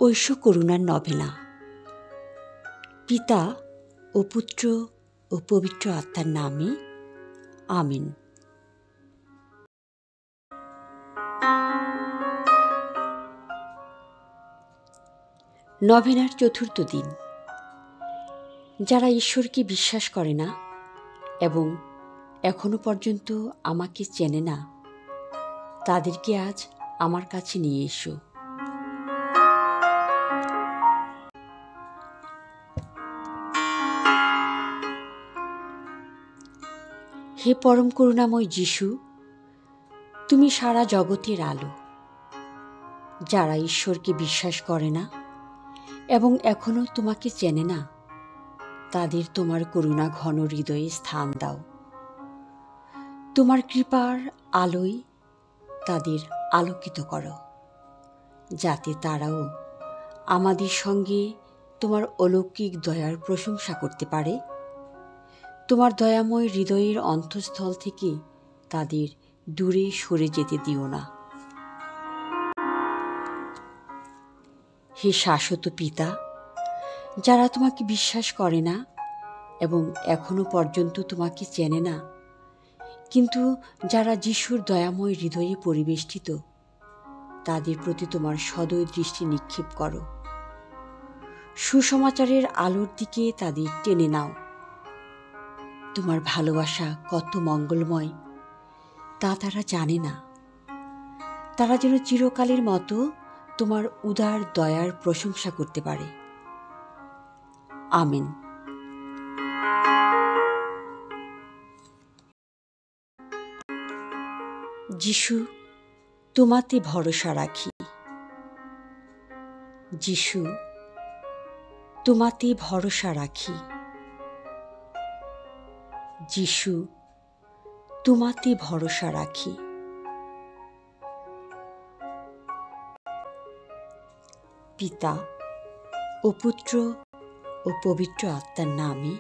ঐশী করুণার নভেনা। পিতা ও পুত্র ও পবিত্র আত্মার নামে, আমিন। নভেনার চতুর্থ দিন। যারা ঈশ্বরকে বিশ্বাস করে না এবং এখনো পর্যন্ত আমাকে চেনে না, তাদেরকে আজ আমার কাছে নিয়ে এসো। হে পরম করুণাময় যিশু, তুমি সারা জগতের আলো। যারা ঈশ্বরকে বিশ্বাস করে না এবং এখনো তোমাকে চেনে না, তাদের তোমার করুণা ঘন হৃদয়ে স্থান দাও। তোমার কৃপার আলোয় তাদের আলোকিত করো, যাতে তারাও আমাদের সঙ্গে তোমার অলৌকিক দয়ার প্রশংসা করতে পারে। তোমার দয়াময় হৃদয়ের অন্তঃস্থল থেকে তাদের দূরে সরে যেতে দিও না। হে শাশ্বত পিতা, যারা তোমাকে বিশ্বাস করে না এবং এখনো পর্যন্ত তোমাকে চেনে না, কিন্তু যারা যিশুর দয়াময় হৃদয়ে পরিবেষ্টিত, তাদের প্রতি তোমার সদয় দৃষ্টি নিক্ষেপ করো। সুসমাচারের আলোর দিকে তাদের টেনে নাও। তোমার ভালোবাসা কত মঙ্গলময় তা তারা জানে না। তারা যেন চিরকালের মতো তোমার উদার দয়ার প্রশংসা করতে পারে। আমিন। যিশু, তোমাতে ভরসা রাখি। যিশু, তোমাতে ভরসা রাখি। যিশু, তোমাতে ভরসা রাখি। পিতা ও পুত্র ও পবিত্র আত্মার নামে,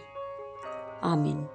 আমিন।